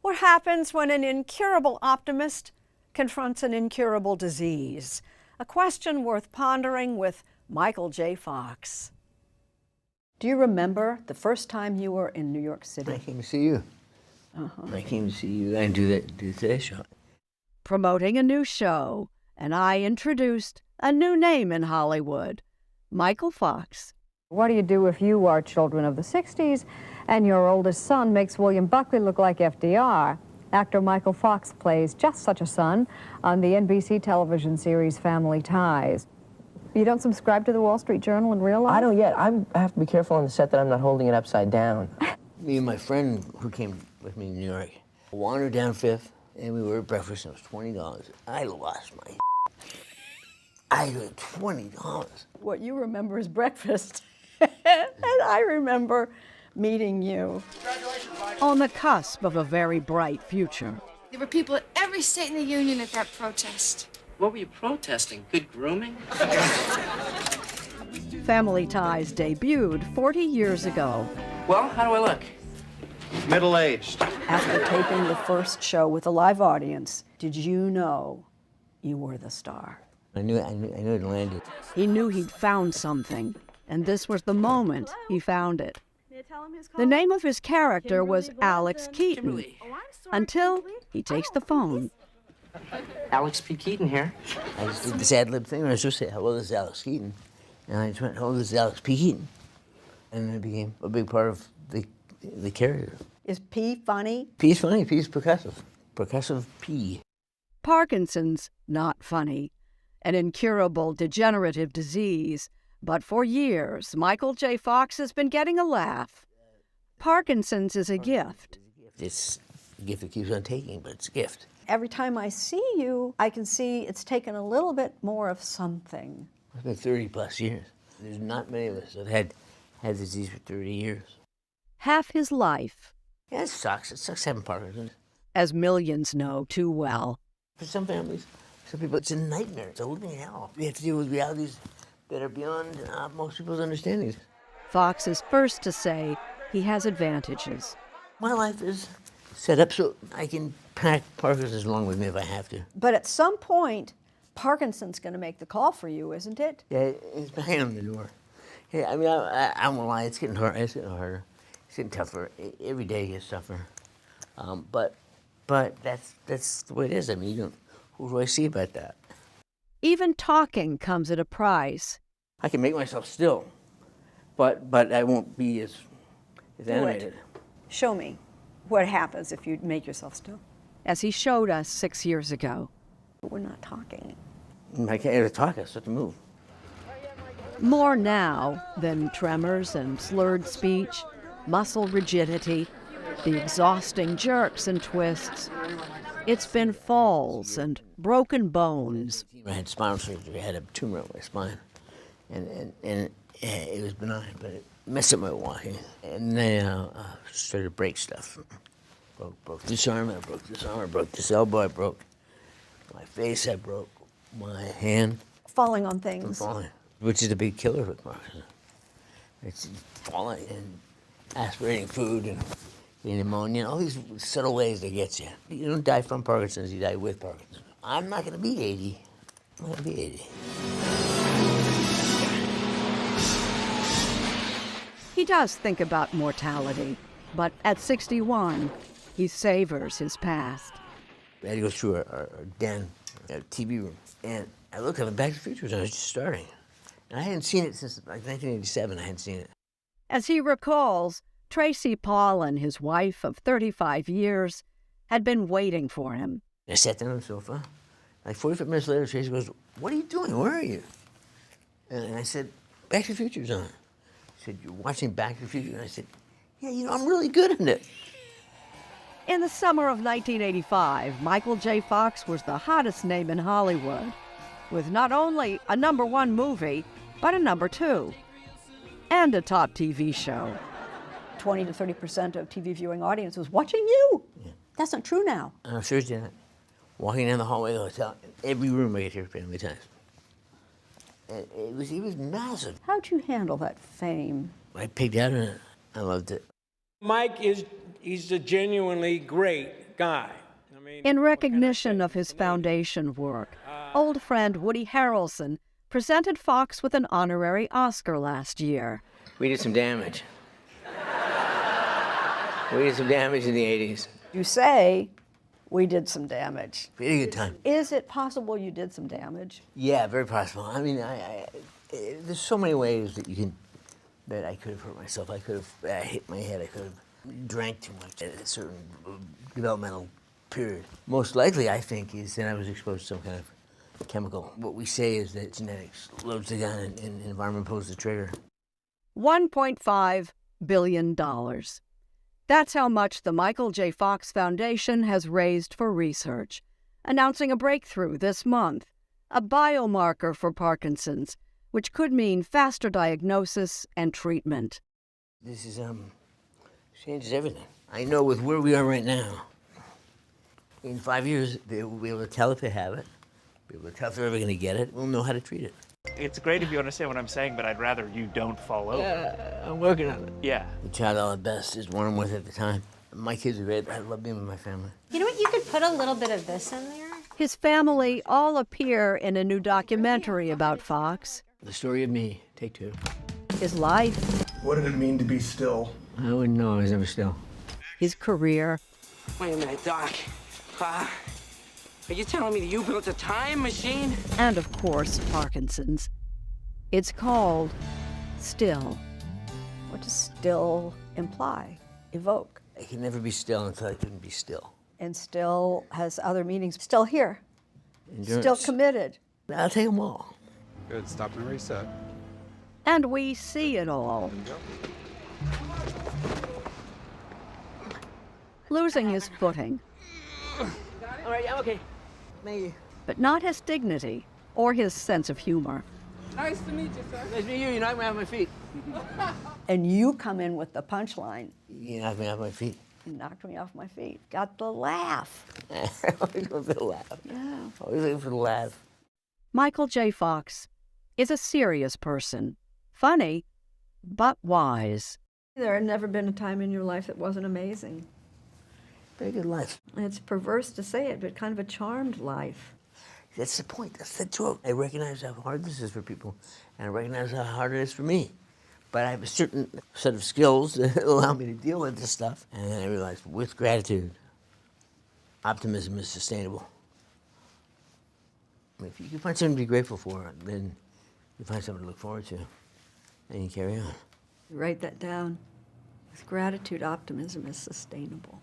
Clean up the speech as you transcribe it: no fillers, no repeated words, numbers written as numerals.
What happens when an incurable optimist confronts an incurable disease? A question worth pondering with Michael J. Fox. Do you remember the first time you were in New York City? I came to see you. I came to see you and do today's show. Promoting a new show, and I introduced a new name in Hollywood, Michael Fox. What do you do if you are children of the 60s and your oldest son makes William Buckley look like FDR? Actor Michael Fox plays just such a son on the NBC television series Family Ties. You don't subscribe to the Wall Street Journal in real life? I don't yet. I have to be careful on the set that I'm not holding it upside down. Me and my friend who came with me to New York wandered down Fifth, and we were at breakfast, and it was $20. I lost my I had $20. What you remember is breakfast. And I remember meeting you on the cusp of a very bright future. There were people at every state in the union at that protest. What were you protesting? Good grooming? Family Ties debuted 40 years ago. Well, how do I look? Middle-aged. After taping the first show with a live audience, did you know you were the star? I knew it landed. He knew he'd found something, and this was the moment he found it. The name of his character was Alex Keaton, until he takes the phone. Alex P. Keaton here. I just did this ad lib thing, and I was supposed to say, hello, this is Alex Keaton. And I just went, hello, this is Alex P. Keaton. And it became a big part of the character. Is P funny? P is funny, P is percussive. Percussive P. Parkinson's not funny, an incurable degenerative disease. But for years, Michael J. Fox has been getting a laugh. Parkinson's is a gift. It's a gift that keeps on taking, but it's a gift. Every time I see you, I can see it's taken a little bit more of something. It's been 30 plus years. There's not many of us that had the disease for 30 years. Half his life. Yeah, it sucks. It sucks having Parkinson's. As millions know too well. For some families, some people, it's a nightmare. It's a living hell. We have to deal with realities that are beyond most people's understandings. Fox is first to say he has advantages. My life is set up so I can pack Parkinson's along with me if I have to. But at some point, Parkinson's going to make the call for you, isn't it? Yeah, it's behind on the door. Yeah, I mean, I won't lie, it's getting harder. It's getting harder. It's getting tougher. Every day gets tougher. But that's the way it is. I mean, who do I see about that? Even talking comes at a price. I can make myself still, but I won't be as animated. Show me what happens if you make yourself still. As he showed us 6 years ago. We're not talking. I can't talk, I just have to move. More now than tremors and slurred speech, muscle rigidity, the exhausting jerks and twists. It's been falls and broken bones. I had spinal surgery. I had a tumor in my spine, and it was benign, but it messed up my walking. And then I started to break stuff. Broke this arm, I broke this arm, I broke this elbow, I broke my face, I broke my hand. Falling on things. From falling, which is a big killer with Parkinson's. It's falling and aspirating food and getting pneumonia, all these subtle ways they get you. You don't die from Parkinson's, you die with Parkinson's. I'm not gonna be 80. I'm gonna be 80. He does think about mortality, but at 61, he savors his past. I had to go through our den, our TV room, and I looked at Back to the Future when I was just starting. And I hadn't seen it since like 1987, I hadn't seen it. As he recalls, Tracy Paulin, his wife of 35 years, had been waiting for him. I sat down on the sofa. Like 45 minutes later, Tracy goes, "What are you doing? Where are you?" And I said, "Back to the Future's on." She said, "You're watching Back to the Future?" And I said, "Yeah, I'm really good at it." In the summer of 1985, Michael J. Fox was the hottest name in Hollywood, with not only a #1 movie, but a #2, and a top TV show. 20 to 30% of TV viewing audience was watching you. Yeah. That's not true now. On a Thursday night, walking down the hallway of the hotel, in every room I could hear Family Ties. And it was massive. How'd you handle that fame? I pigged out on it. I loved it. Mike he's a genuinely great guy. I mean, In what recognition can I of say? his It's amazing. foundation work, old friend Woody Harrelson presented Fox with an honorary Oscar last year. We did some damage. We did some damage in the 80s. You say we did some damage. We had a good time. Is it possible you did some damage? Yeah, very possible. I mean, there's so many ways that I could have hurt myself. I could have hit my head. I could have drank too much at a certain developmental period. Most likely, I think, is that I was exposed to some kind of chemical. What we say is that genetics loads the gun and environment pulls the trigger. $1.5 billion. That's how much the Michael J. Fox Foundation has raised for research, announcing a breakthrough this month, a biomarker for Parkinson's, which could mean faster diagnosis and treatment. This is, changes everything. I know with where we are right now, in 5 years, we'll be able to tell if they have it, be able to tell if they're ever going to get it, we'll know how to treat it. It's great if you understand what I'm saying, but I'd rather you don't fall over. I'm working on it. Yeah. The child I love best is one I'm with at the time. My kids are great. I love being with my family. You know what? You could put a little bit of this in there. His family all appear in a new documentary about Fox. The story of me, take two. His life, What did it mean to be still? I wouldn't know. I was never still. his career, Wait a minute, Doc. Are you telling me that you built a time machine? and of course, Parkinson's. It's called Still. What does still imply, evoke? I can never be still until I couldn't be still. And still has other meanings. Still here, Endurance. still committed. I'll take them all. Good. Stop and reset. And we see it all. Losing his footing, All right, I'm okay. Thank you. but not his dignity or his sense of humor. Nice to meet you. You knocked me off my feet. And you come in with the punchline. You knocked me off my feet. You knocked me off my feet. Got the laugh. Always looking for the laugh. Yeah. Always looking for the laugh. Michael J. Fox is a serious person. Funny, but wise. There had never been a time in your life that wasn't amazing. Very good life. It's perverse to say it, but kind of a charmed life. That's the point. That's the joke. I recognize how hard this is for people, and I recognize how hard it is for me. But I have a certain set of skills that allow me to deal with this stuff. And then I realized, with gratitude, optimism is sustainable. I mean, if you can find something to be grateful for, then you find something to look forward to, and you carry on. Write that down. With gratitude, optimism is sustainable.